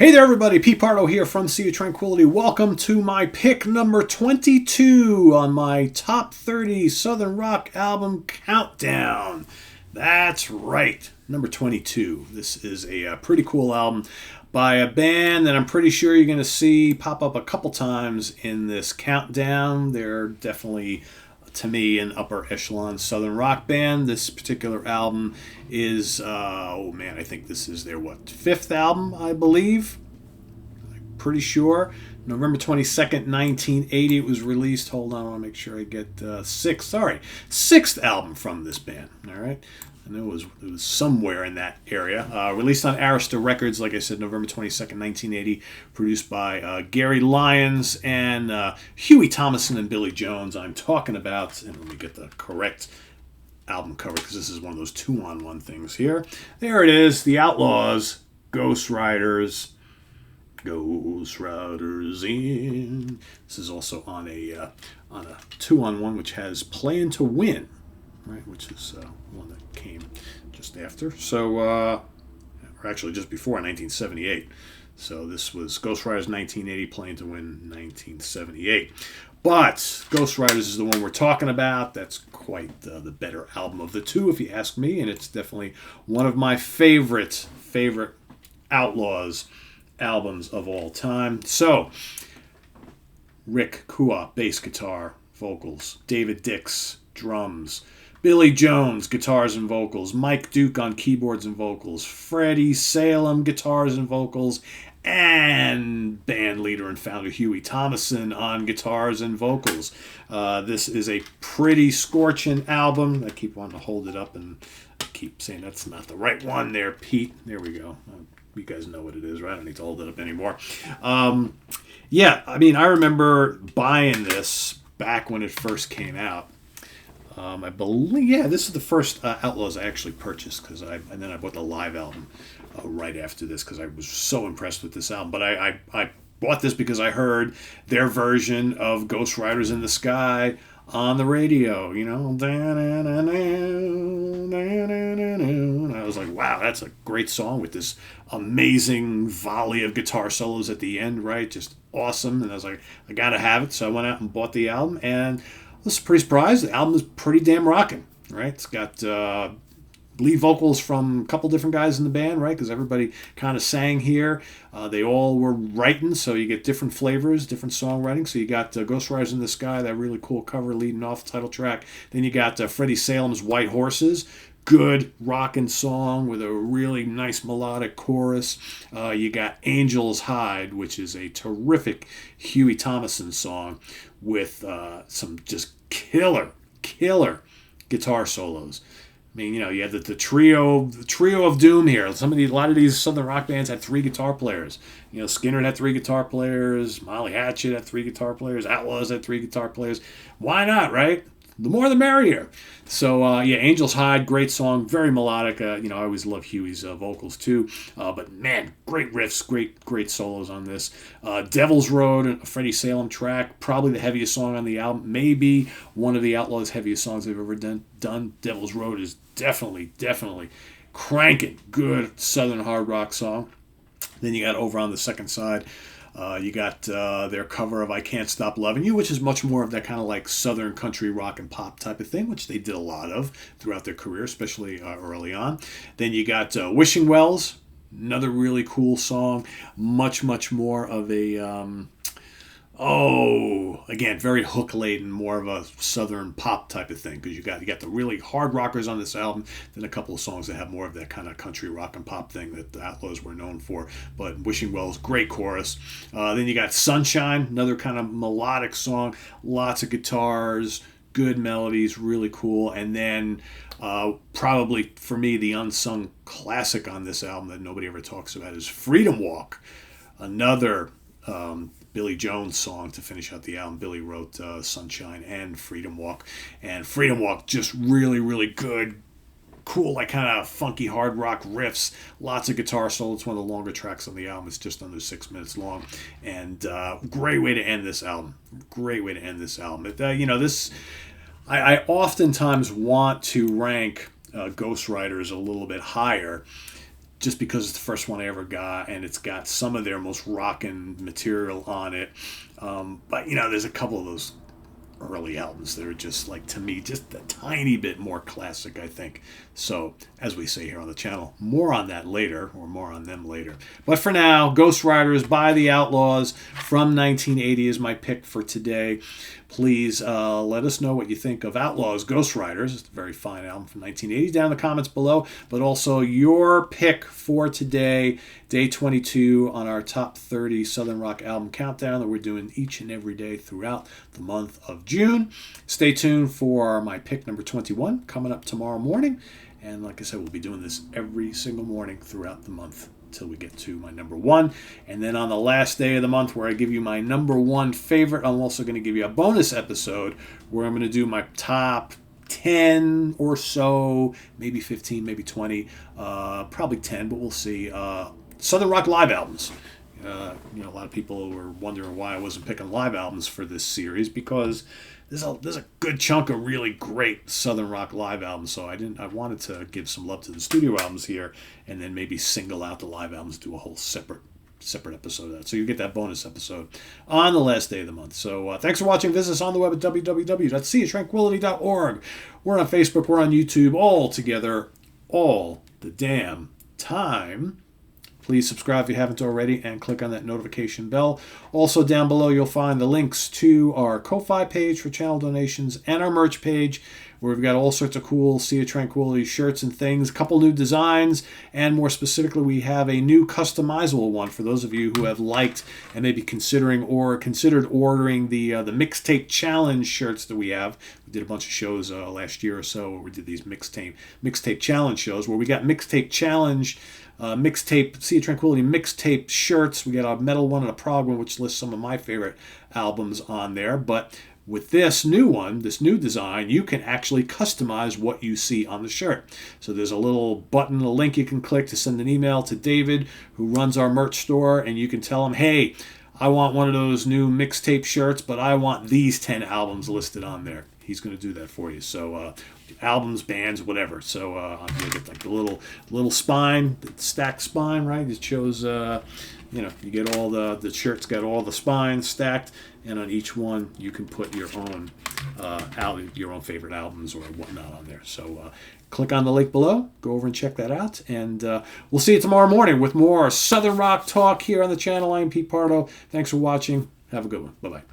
Hey there, everybody. Pete Pardo here from Sea of Tranquility. Welcome to my pick number 22 on my top 30 Southern Rock album countdown. That's right, number 22. This is a pretty cool album by a band that I'm pretty sure you're going to see pop up a couple times in this countdown. They're definitely, to me, an upper echelon Southern rock band. This particular album is, I think this is their, fifth album, I believe. I'm pretty sure. November 22nd, 1980 it was released. Hold on, I want to make sure I get sixth album from this band. All right. I know it was somewhere in that area. Released on Arista Records, like I said, November 22nd, 1980. Produced by Gary Lyons and Huey Thomason and Billy Jones. I'm talking about, and let me get the correct album cover because this is one of those 2-on-1 things here. There it is, The Outlaws, Ghost Riders. Ghost Riders in. This is also on a 2-on-1 which has Playing to Win, right? Which is one that came just after. So, or actually just before, 1978. So this was Ghost Riders 1980, Playing to Win 1978. But Ghost Riders is the one we're talking about. That's quite the better album of the two, if you ask me, and it's definitely one of my favorite Outlaws albums of all time. So, Rick Kua, bass guitar, vocals. David Dix, drums. Billy Jones, guitars and vocals. Mike Duke on keyboards and vocals. Freddie Salem, guitars and vocals. And band leader and founder Huey Thomason on guitars and vocals. This is a pretty scorching album. I keep wanting to hold it up and keep saying that's not the right one there, Pete. There we go. You guys know what it is, right? I don't need to hold it up anymore. I remember buying this back when it first came out. I believe, this is the first Outlaws I actually purchased, and then I bought the live album right after this because I was so impressed with this album. But I bought this because I heard their version of Ghost Riders in the Sky on the radio, and I was like, wow, that's a great song with this amazing volley of guitar solos at the end, right? Just awesome. And I was like, I gotta have it. So I went out and bought the album, and I was pretty surprised. The album is pretty damn rocking, right? It's got lead vocals from a couple different guys in the band, right? Because everybody kind of sang here. They all were writing, so you get different flavors, different songwriting. So you got Ghost Riders in the Sky, that really cool cover leading off the title track. Then you got Freddie Salem's White Horses, good rockin' song with a really nice melodic chorus. You got Angel's Hide, which is a terrific Huey Thomason song with some just killer guitar solos. I mean, you had the trio of doom here. A lot of these Southern rock bands had 3 guitar players. Skinner had 3 guitar players. Molly Hatchet had 3 guitar players. Outlaws had 3 guitar players. Why not, right? The more the merrier. So, Angel's Hide, great song, very melodic. I always love Huey's vocals too. But man, great riffs, great solos on this. Devil's Road, a Freddie Salem track, probably the heaviest song on the album. Maybe one of the Outlaws' heaviest songs they've ever done. Devil's Road is definitely cranking. Good Southern hard rock song. Then you got over on the second side, you got their cover of I Can't Stop Loving You, which is much more of that kind of like Southern country rock and pop type of thing, which they did a lot of throughout their career, especially early on. Then you got Wishing Wells, another really cool song, much more of a again, very hook-laden, more of a Southern pop type of thing, because you got the really hard rockers on this album, then a couple of songs that have more of that kind of country rock and pop thing that the Outlaws were known for. But Wishing Wells, great chorus. Then you got Sunshine, another kind of melodic song, lots of guitars, good melodies, really cool. And then probably for me, the unsung classic on this album that nobody ever talks about is Freedom Walk, another Billy Jones song to finish out the album. Billy wrote Sunshine and Freedom Walk. And Freedom Walk, just really good, cool, like kind of funky hard rock riffs. Lots of guitar solos. It's one of the longer tracks on the album. It's just under 6 minutes long. And great way to end this album. I oftentimes want to rank Ghost Riders a little bit higher, just because it's the first one I ever got, and it's got some of their most rockin' material on it. But, there's a couple of those early albums that are just, like, to me, just a tiny bit more classic, I think. So, as we say here on the channel, more on that later, or more on them later. But for now, Ghost Riders by the Outlaws from 1980 is my pick for today. Please let us know what you think of Outlaws Ghost Riders. It's a very fine album from 1980. Down in the comments below. But also your pick for today, day 22 on our top 30 Southern Rock album countdown that we're doing each and every day throughout the month of June. Stay tuned for my pick number 21 coming up tomorrow morning. And like I said, we'll be doing this every single morning throughout the month until we get to my number one. And then on the last day of the month where I give you my number one favorite, I'm also going to give you a bonus episode where I'm going to do my top 10 or so, maybe 15, maybe 20, probably 10, but we'll see. Southern Rock live albums. A lot of people were wondering why I wasn't picking live albums for this series, because there's a good chunk of really great Southern Rock live albums. So I wanted to give some love to the studio albums here, and then maybe single out the live albums, do a whole separate episode of that. So you get that bonus episode on the last day of the month. So thanks for watching. Visit us on the web at www.seaoftranquility.org. We're on Facebook. We're on YouTube. All together, all the damn time. Please subscribe if you haven't already and click on that notification bell. Also down below you'll find the links to our Ko-Fi page for channel donations and our merch page where we've got all sorts of cool Sea of Tranquility shirts and things, a couple new designs, and more specifically we have a new customizable one for those of you who have liked and maybe considered ordering the Mixtape Challenge shirts that we have. We did a bunch of shows last year or so where we did these Mixtape Challenge shows where we got Mixtape Challenge mixtape, Sea of Tranquility mixtape shirts. We got a metal one and a prog one, which lists some of my favorite albums on there. But with this new one, this new design, you can actually customize what you see on the shirt. So there's a little button, a link you can click to send an email to David, who runs our merch store, and you can tell him, hey, I want one of those new mixtape shirts, but I want these 10 albums listed on there. He's going to do that for you. So albums, bands, whatever. So I'm going to get like the little spine, the stacked spine, right? It shows, you get all the shirt's got all the spines stacked, and on each one you can put your own your own favorite albums or whatnot on there. So click on the link below, go over and check that out, and we'll see you tomorrow morning with more Southern Rock talk here on the channel. I'm Pete Pardo. Thanks for watching. Have a good one. Bye-bye.